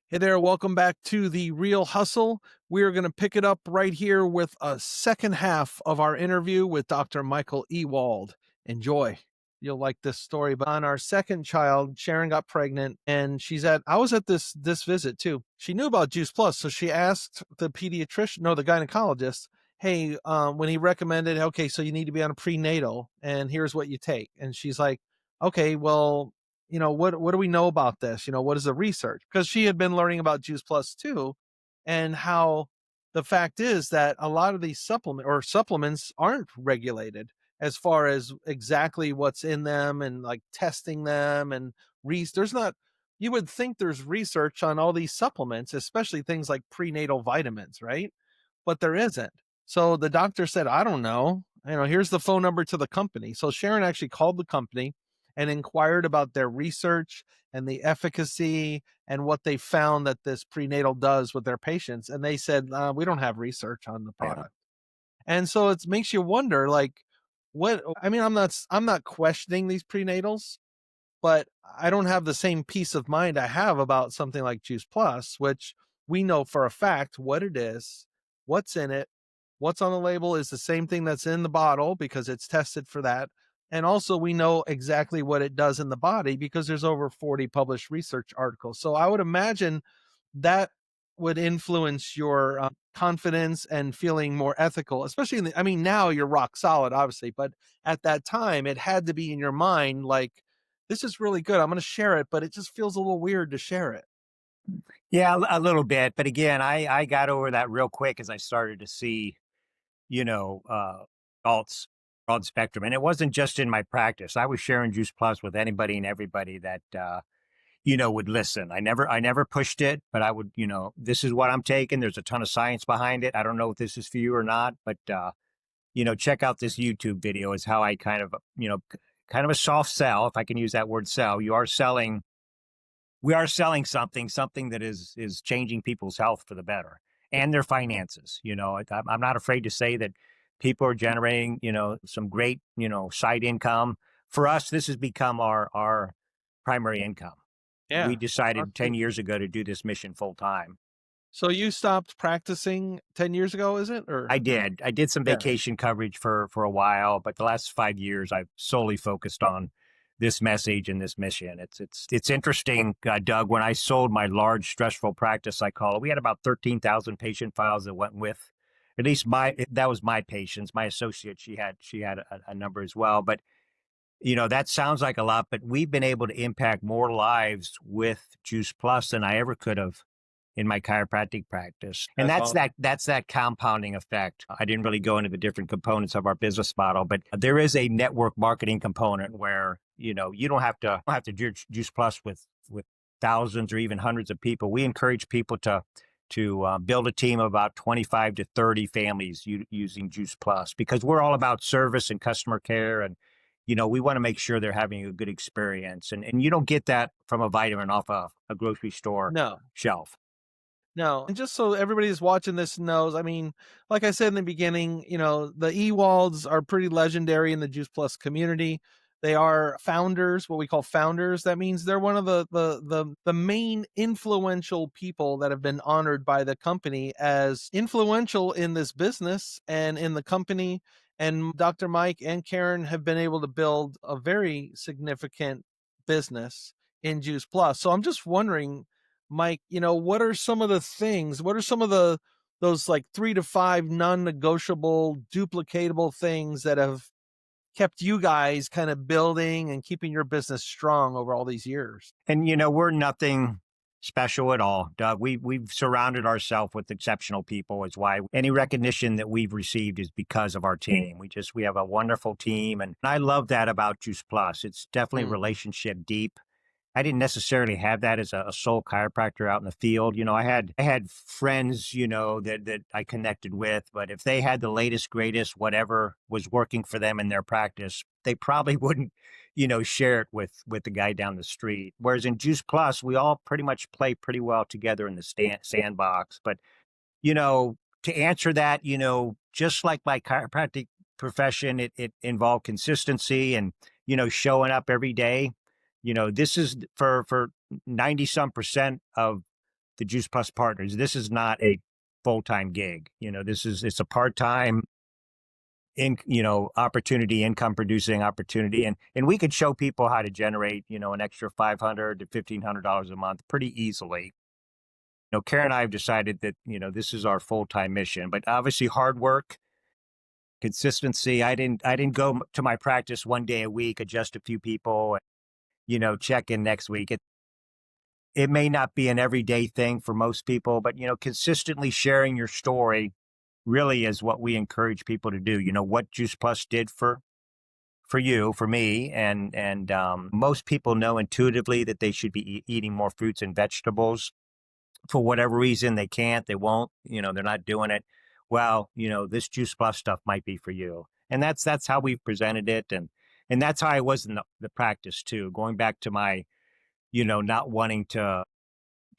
Hey there, welcome back to The Real Hustle. We're going to pick it up right here with a second half of our interview with Dr. Michael Ewald. Enjoy. You'll like this story. But on our second child, Sharon got pregnant and I was at this visit too. She knew about Juice Plus. So she asked the pediatrician, no, the gynecologist, hey, when he recommended, okay, so you need to be on a prenatal and here's what you take. And she's like, okay, well, what do we know about this? What is the research? Because she had been learning about Juice Plus too, and how the fact is that a lot of these supplements aren't regulated as far as exactly what's in them and like testing them and there's not you would think there's research on all these supplements, especially things like prenatal vitamins, right? But there isn't. So the doctor said, I don't know. Here's the phone number to the company. So Sharon actually called the company and inquired about their research and the efficacy and what they found that this prenatal does with their patients. And they said, we don't have research on the Yeah. product. And so it makes you wonder, like, I'm not questioning these prenatals, but I don't have the same peace of mind I have about something like Juice Plus, which we know for a fact what it is, what's in it, what's on the label is the same thing that's in the bottle because it's tested for that. And also, we know exactly what it does in the body because there's over 40 published research articles. So I would imagine that would influence your confidence and feeling more ethical, especially now you're rock solid, obviously, but at that time, it had to be in your mind like, this is really good. I'm going to share it, but it just feels a little weird to share it. Yeah, a little bit. But again, I got over that real quick as I started to see, you know, uh, alts, broad spectrum. And it wasn't just in my practice. I was sharing Juice Plus with anybody and everybody that, would listen. I never pushed it, but I would, this is what I'm taking. There's a ton of science behind it. I don't know if this is for you or not, but, check out this YouTube video is how I kind of, kind of a soft sell, if I can use that word sell. We are selling something that is changing people's health for the better and their finances. I'm not afraid to say that people are generating, some great, side income. For us, this has become our primary income. We Yeah. decided 10 years ago to do this mission full time. So you stopped practicing 10 years ago, is it? Or I did some yeah. vacation coverage for a while, but the last 5 years I've solely focused on this message and this mission. It's interesting, Doug. When I sold my large stressful practice, I call it, we had about 13,000 patient files that went with. At least that was my patients. My associate, she had a number as well. But that sounds like a lot. But we've been able to impact more lives with Juice Plus than I ever could have in my chiropractic practice. And That's that's awesome. that compounding effect. I didn't really go into the different components of our business model, but there is a network marketing component where, you don't have to juice plus with thousands or even hundreds of people. We encourage people to build a team of about 25 to 30 families using Juice Plus, because we're all about service and customer care. And, we want to make sure they're having a good experience. And you don't get that from a vitamin off a grocery store No. shelf. No, and just so everybody who's watching this knows, like I said in the beginning, the Ewalds are pretty legendary in the Juice Plus community. They are founders, what we call founders. That means they're one of the main influential people that have been honored by the company as influential in this business and in the company. And Dr. Mike and Karen have been able to build a very significant business in Juice Plus. So I'm just wondering, Mike, what are some of those like 3 to 5 non-negotiable, duplicatable things that have kept you guys kind of building and keeping your business strong over all these years? And we're nothing special at all, Doug. We've surrounded ourselves with exceptional people. Is why any recognition that we've received is because of our team. We have a wonderful team, and I love that about Juice Plus. It's definitely Mm. relationship deep. I didn't necessarily have that as a sole chiropractor out in the field. I had friends, that I connected with, but if they had the latest, greatest, whatever was working for them in their practice, they probably wouldn't, share it with the guy down the street. Whereas in Juice Plus, we all pretty much play pretty well together in the sandbox. But, to answer that, just like my chiropractic profession, it involved consistency and, showing up every day. This is for 90 some percent of the Juice Plus partners, this is not a full-time gig. It's a part-time opportunity, income producing opportunity. And we could show people how to generate, an extra $500 to $1,500 a month pretty easily. Karen and I have decided that, this is our full-time mission, but obviously hard work, consistency. I didn't go to my practice one day a week, adjust a few people, check in next week. It may not be an everyday thing for most people, but, consistently sharing your story really is what we encourage people to do. What Juice Plus did for you, for me, and most people know intuitively that they should be eating more fruits and vegetables. For whatever reason, they can't, they won't, they're not doing it. Well, this Juice Plus stuff might be for you. And that's how we've presented it. And that's how I was in the practice too, going back to my, not wanting to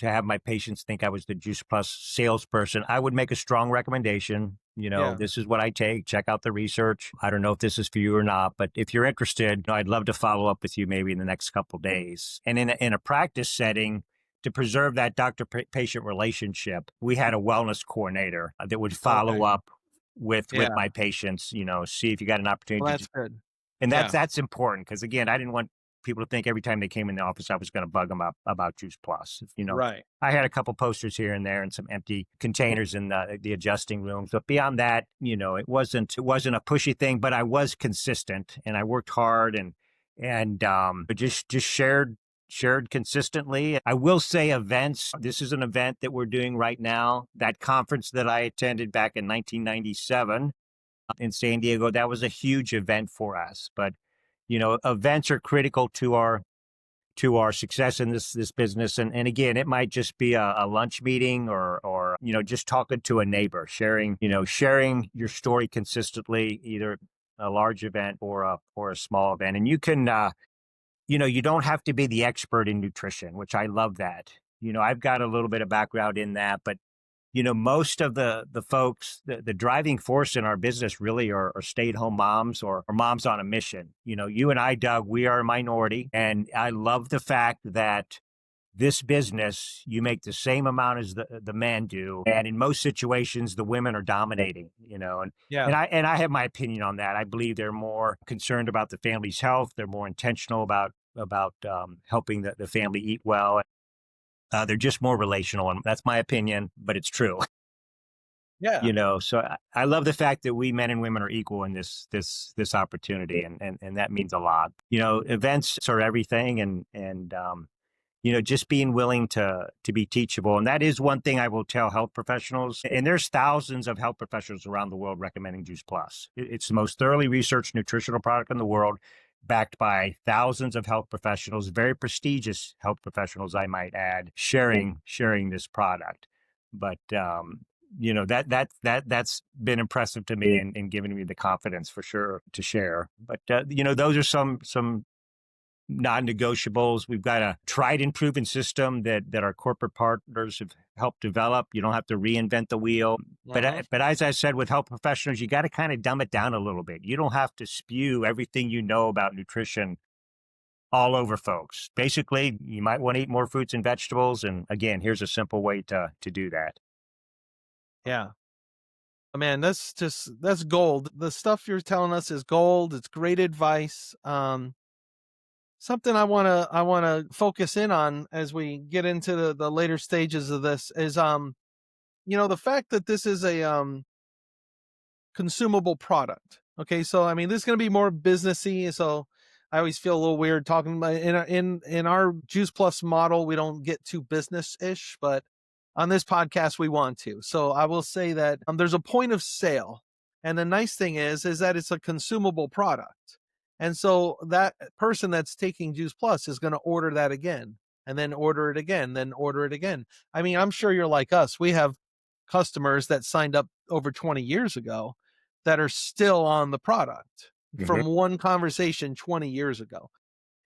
have my patients think I was the Juice Plus salesperson. I would make a strong recommendation. Yeah. This is what I take. Check out the research. I don't know if this is for you or not, but if you're interested, I'd love to follow up with you maybe in the next couple of days. And in a practice setting, to preserve that doctor-patient relationship, we had a wellness coordinator that would follow Okay. up with Yeah. my patients, see if you got an opportunity Well, to that's good. and Yeah. that's important because, again, I didn't want people to think every time they came in the office I was going to bug them up about Juice Plus. Right. I had a couple posters here and there and some empty containers in the adjusting rooms, but beyond that, it wasn't a pushy thing. But I was consistent and I worked hard and just shared consistently. I will say events. This is an event that we're doing right now. That conference that I attended back in 1997 in San Diego, that was a huge event for us. But events are critical to our success in this business. And again, it might just be a lunch meeting or just talking to a neighbor, sharing your story consistently, either a large event or a small event. And you can you don't have to be the expert in nutrition, which I love that. I've got a little bit of background in that, but most of the folks, the driving force in our business really are stay-at-home moms or moms on a mission. You and I, Doug, we are a minority. And I love the fact that this business, you make the same amount as the men do. And in most situations, the women are dominating, and, Yeah. and I have my opinion on that. I believe they're more concerned about the family's health. They're more intentional about helping the family eat well. They're just more relational, and that's my opinion, but it's true. Yeah. So I love the fact that we men and women are equal in this opportunity, and that means a lot. Events are everything, and just being willing to be teachable. And that is one thing I will tell health professionals. And there's thousands of health professionals around the world recommending Juice Plus. It's the most thoroughly researched nutritional product in the world, backed by thousands of health professionals, very prestigious health professionals, I might add, sharing this product. But that's been impressive to me and given me the confidence for sure to share. But those are some non-negotiables. We've got a tried and proven system that our corporate partners have helped develop. You don't have to reinvent the wheel. Uh-huh. But as I said, with health professionals, you got to kind of dumb it down a little bit. You don't have to spew everything you know about nutrition all over folks. Basically, you might want to eat more fruits and vegetables. And again, here's a simple way to do that. Yeah. Man, that's gold. The stuff you're telling us is gold. It's great advice. Something I wanna focus in on as we get into the later stages of this is the fact that this is a consumable product. Okay, so I mean this is gonna be more businessy. So I always feel a little weird talking about in our Juice Plus model, we don't get too business-ish, but on this podcast we want to. So I will say that there's a point of sale. And the nice thing is that it's a consumable product. And so that person that's taking Juice Plus is going to order that again and then order it again, then order it again. I mean, I'm sure you're like us. We have customers that signed up over 20 years ago that are still on the product Mhm. from one conversation 20 years ago.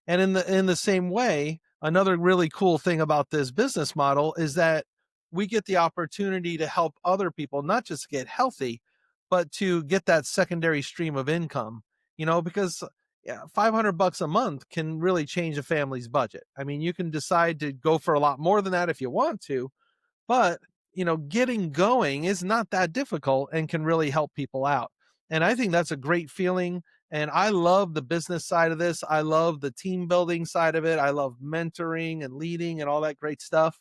And in the same way, another really cool thing about this business model is that we get the opportunity to help other people not just get healthy, but to get that secondary stream of income, because yeah, $500 a month can really change a family's budget. I mean, you can decide to go for a lot more than that if you want to, but getting going is not that difficult and can really help people out. And I think that's a great feeling. And I love the business side of this. I love the team building side of it. I love mentoring and leading and all that great stuff.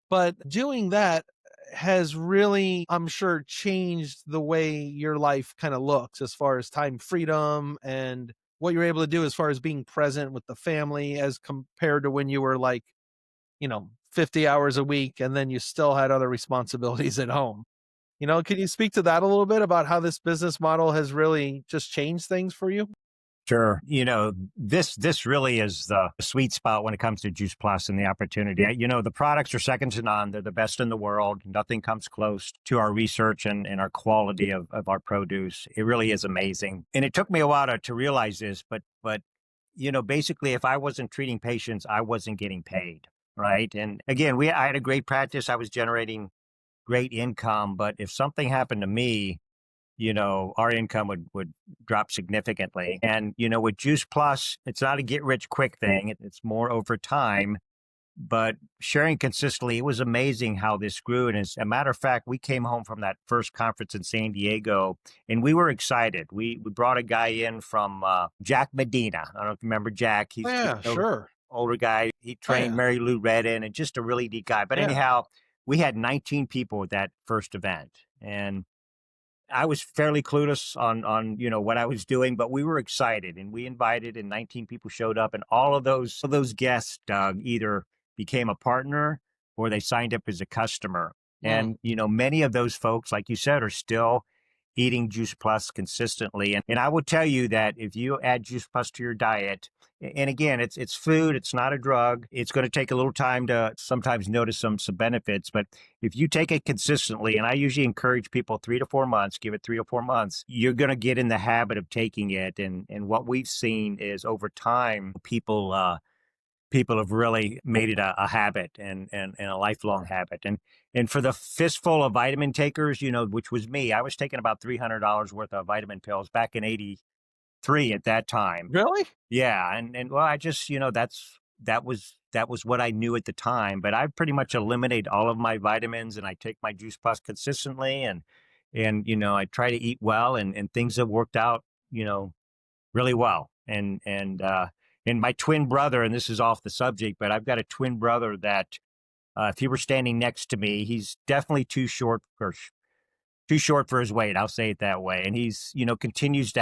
But doing that has really, I'm sure, changed the way your life kind of looks as far as time freedom and what you're able to do as far as being present with the family as compared to when you were like, 50 hours a week and then you still had other responsibilities at home. Can you speak to that a little bit about how this business model has really just changed things for you? Sure. This really is the sweet spot when it comes to Juice Plus and the opportunity. The products are second to none. They're the best in the world. Nothing comes close to our research and our quality of our produce. It really is amazing. And it took me a while to realize this, but basically if I wasn't treating patients, I wasn't getting paid. Right. And again, I had a great practice. I was generating great income, but if something happened to me, our income would drop significantly. And, with Juice Plus, it's not a get rich quick thing. It's more over time, but sharing consistently, it was amazing how this grew. And as a matter of fact, we came home from that first conference in San Diego and we were excited. We brought a guy in from Jack Medina. I don't know if you remember Jack. Oh, He's yeah, sure. older guy. He Oh, trained yeah. Mary Lou Retton and just a really neat guy. But Yeah. anyhow, we had 19 people at that first event. And I was fairly clueless on what I was doing, but we were excited and we invited and 19 people showed up and all of those guests, Doug, either became a partner or they signed up as a customer. Mm. And many of those folks, like you said, are still eating Juice Plus consistently. And I will tell you that if you add Juice Plus to your diet, and again, it's food, it's not a drug. It's going to take a little time to sometimes notice some benefits, but if you take it consistently, and I usually encourage people 3 to 4 months, give it 3 or 4 months, you're going to get in the habit of taking it. And what we've seen is over time, people have really made it a habit and a lifelong habit. And for the fistful of vitamin takers, which was me, I was taking about $300 worth of vitamin pills back in '83 at that time. Really? Yeah, and well, I just, that was what I knew at the time, but I pretty much eliminate all of my vitamins and I take my Juice Plus consistently and I try to eat well and things have worked out, really well. And my twin brother, and this is off the subject, but I've got a twin brother that if he were standing next to me, he's definitely too short for his weight. I'll say it that way. And he's, continues to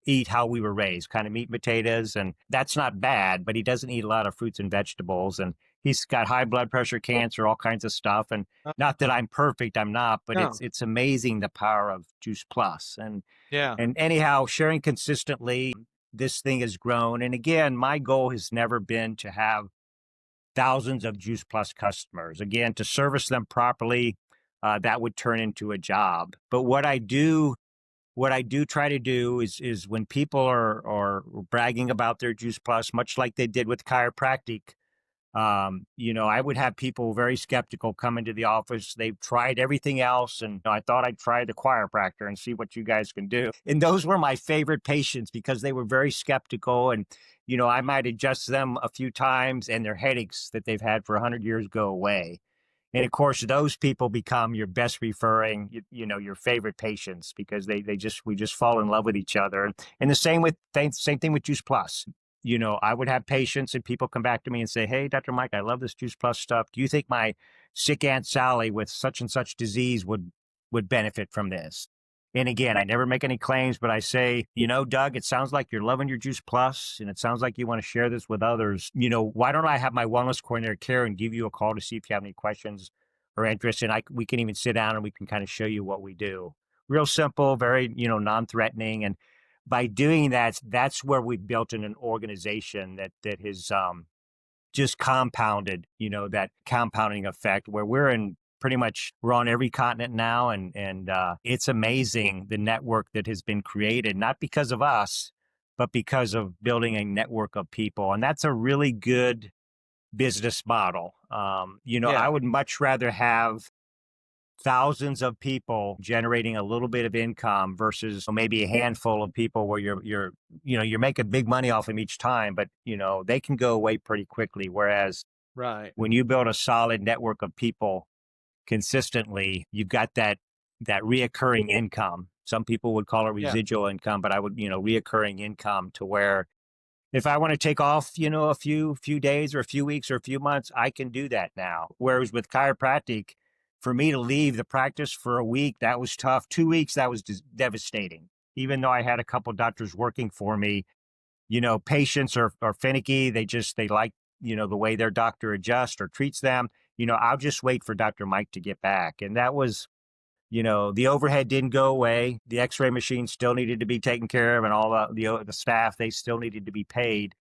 eat how we were raised, kind of meat and potatoes. And that's not bad, but he doesn't eat a lot of fruits and vegetables. And he's got high blood pressure, cancer, all kinds of stuff. And not that I'm perfect, I'm not, but No. it's amazing the power of Juice Plus. Yeah. And anyhow, sharing consistently, this thing has grown. And again, my goal has never been to have thousands of Juice Plus customers. Again, to service them properly, that would turn into a job. But what I do try to do is when people are bragging about their Juice Plus, much like they did with chiropractic, I would have people very skeptical come into the office. They've tried everything else, and I thought I'd try the chiropractor and see what you guys can do. And those were my favorite patients because they were very skeptical, and I might adjust them a few times, and their headaches that they've had for 100 years go away. And of course, those people become your best referring, your favorite patients because we just fall in love with each other. And the same thing with Juice Plus. I would have patients and people come back to me and say, "Hey, Dr. Mike, I love this Juice Plus stuff. Do you think my sick Aunt Sally with such and such disease would benefit from this?" And again, I never make any claims, but I say, Doug, it sounds like you're loving your Juice Plus, and it sounds like you want to share this with others. Why don't I have my wellness coordinator, Karen, give you a call to see if you have any questions or interest? And we can even sit down and we can kind of show you what we do. Real simple, very, non-threatening. And by doing that, that's where we've built in an organization that has just compounded, that compounding effect where we're on every continent now. And it's amazing the network that has been created, not because of us, but because of building a network of people. And that's a really good business model. I Yeah. would much rather have thousands of people generating a little bit of income versus maybe a handful of people where you're making big money off them each time, but they can go away pretty quickly. Whereas Right. When you build a solid network of people consistently, you've got that reoccurring income. Some people would call it Yeah. residual income, but I would, reoccurring income to where if I want to take off, a few days or a few weeks or a few months, I can do that now. Whereas with chiropractic, for me to leave the practice for a week, that was tough. 2 weeks, that was devastating. Even though I had a couple doctors working for me, patients are finicky. They like, the way their doctor adjusts or treats them. I'll just wait for Dr. Mike to get back. And that was, the overhead didn't go away. The X-ray machine still needed to be taken care of, and all the staff, they still needed to be paid.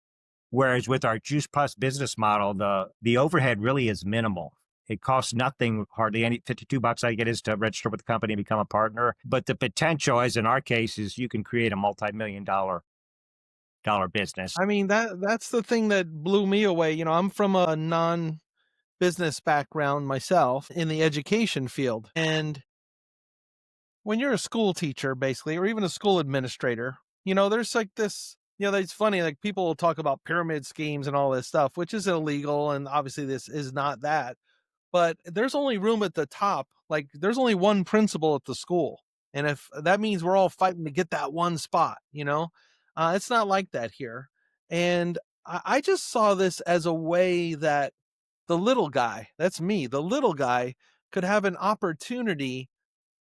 Whereas with our Juice Plus business model, the overhead really is minimal. It costs nothing, hardly any. $52 I get is to register with the company and become a partner. But the potential, as in our case, is you can create a multi-million dollar business. I mean, that's the thing that blew me away. I'm from a non-business background myself in the education field. And when you're a school teacher, basically, or even a school administrator, there's like this, it's funny, like people will talk about pyramid schemes and all this stuff, which is illegal. And obviously, this is not that. But there's only room at the top. Like, there's only one principal at the school. And if that means we're all fighting to get that one spot, it's not like that here. And I just saw this as a way that the little guy, that's me, the little guy could have an opportunity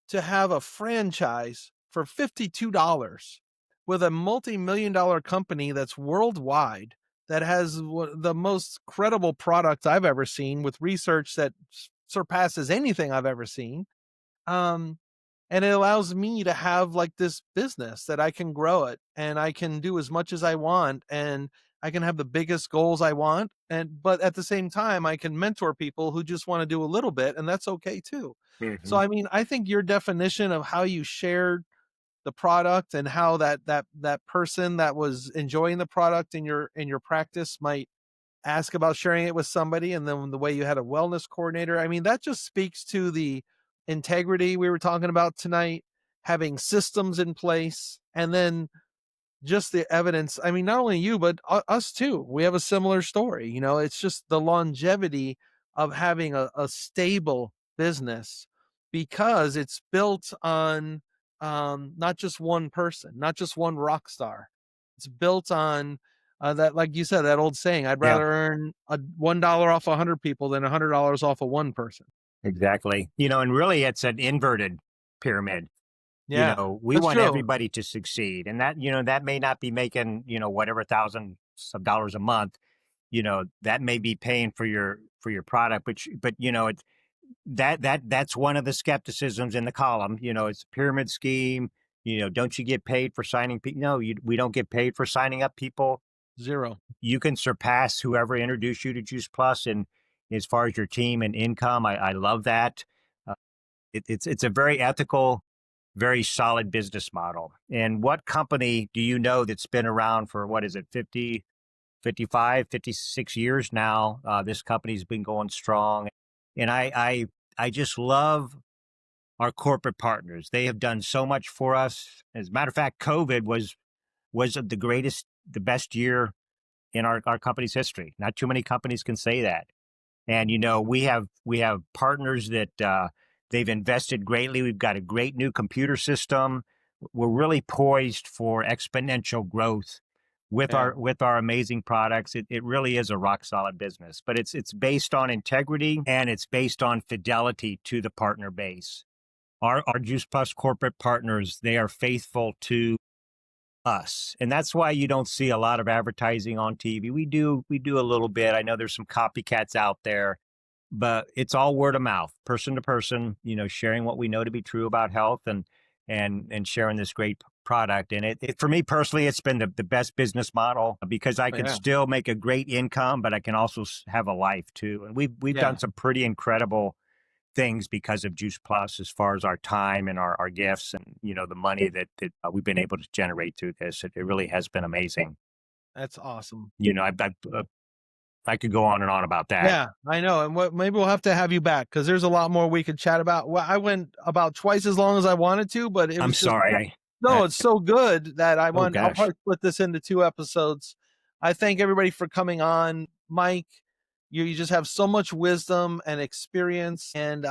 to have a franchise for $52 with a multi-million dollar company that's worldwide, that has the most credible product I've ever seen, with research that surpasses anything I've ever seen. Um, and it allows me to have like this business that I can grow it, and I can do as much as I want, and I can have the biggest goals I want. But at the same time, I can mentor people who just want to do a little bit, and that's okay too. So, Mhm. I mean, I think your definition of how you shared the product, and how that person that was enjoying the product in your practice might ask about sharing it with somebody, and then the way you had a wellness coordinator, I mean, that just speaks to the integrity we were talking about tonight, having systems in place, and then just the evidence. I mean, not only you, but us too. We have a similar story. It's just the longevity of having a stable business, because it's built on not just one person, not just one rock star. It's built on that, like you said, that old saying, I'd Yeah, rather earn $1 off 100 people than $100 off of one person. exactly. And really it's an inverted pyramid. Yeah, We that's want true. everybody to succeed. And that may not be making, whatever thousands of dollars a month, that may be paying for your product, but it's that's one of the skepticisms in the column. It's a pyramid scheme. Don't you get paid for signing people? No, we don't get paid for signing up people. Zero. You can surpass whoever introduced you to Juice Plus, and as far as your team and income, I love that. Uh, it's a very ethical, very solid business model. And what company do you know that's been around for, what is it, 50, 55, 56 years now? This company's been going strong. And I just love our corporate partners. They have done so much for us. As a matter of fact, COVID was the best year in our company's history. Not too many companies can say that. And we have partners that they've invested greatly. We've got a great new computer system. We're really poised for exponential growth with Yeah. our amazing products. It really is a rock solid business, but it's based on integrity, and it's based on fidelity to the partner base. Our Juice Plus corporate partners, they are faithful to us. And that's why you don't see a lot of advertising on TV. We do a little bit. I know there's some copycats out there, but it's all word of mouth, person to person, sharing what we know to be true about health, and sharing this great product. And it for me personally, it's been the best business model, because I can Yeah. still make a great income, but I can also have a life too. And we've done Yeah. some pretty incredible things because of Juice Plus, as far as our time and our gifts, and the money that we've been able to generate through this. It really has been amazing. That's awesome. I could go on and on about that. Yeah, I know, and maybe we'll have to have you back, because there's a lot more we could chat about. Well, I went about twice as long as I wanted to, but it I'm was just, sorry. no, it's so good that Oh I'll gosh. probably split this into 2 episodes. I thank everybody for coming on. Mike, You just have so much wisdom and experience, and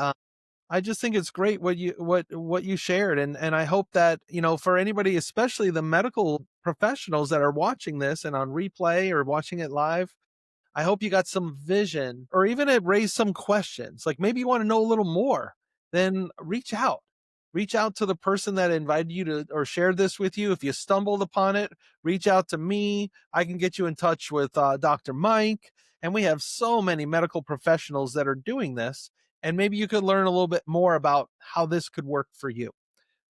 I just think it's great what you shared, and I hope that, for anybody, especially the medical professionals that are watching this and on replay or watching it live, I hope you got some vision, or even it raised some questions. Like, maybe you want to know a little more, then reach out. Reach out to the person that invited you to or shared this with you. If you stumbled upon it, reach out to me. I can get you in touch with Dr. Mike. And we have so many medical professionals that are doing this. And maybe you could learn a little bit more about how this could work for you.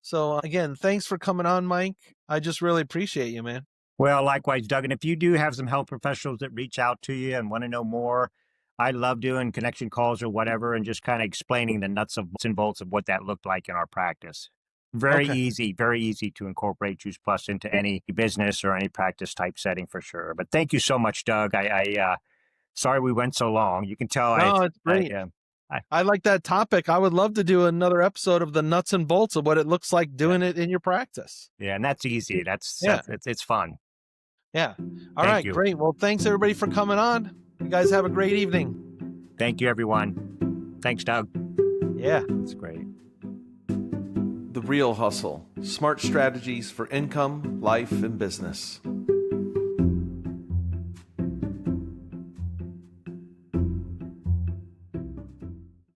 So, again, thanks for coming on, Mike. I just really appreciate you, man. Well, likewise, Doug. And if you do have some health professionals that reach out to you and want to know more, I love doing connection calls or whatever and just kind of explaining the and bolts of what that looked like in our practice. Okay. Very easy to incorporate Juice Plus into any business or any practice type setting for sure. But thank you so much, Doug. Sorry we went so long. You can tell No, it's I, great. I I like that topic. I would love to do another episode of the nuts and bolts of what it looks like yeah, doing it in your practice. yeah, and that's easy. Yeah. It's fun. Yeah. All Thank right. you. Great. Well, thanks everybody for coming on. You guys have a great evening. Thank you, everyone. Thanks, Doug. Yeah. That's great. The Real Hustle: Smart Strategies for Income, Life, and Business.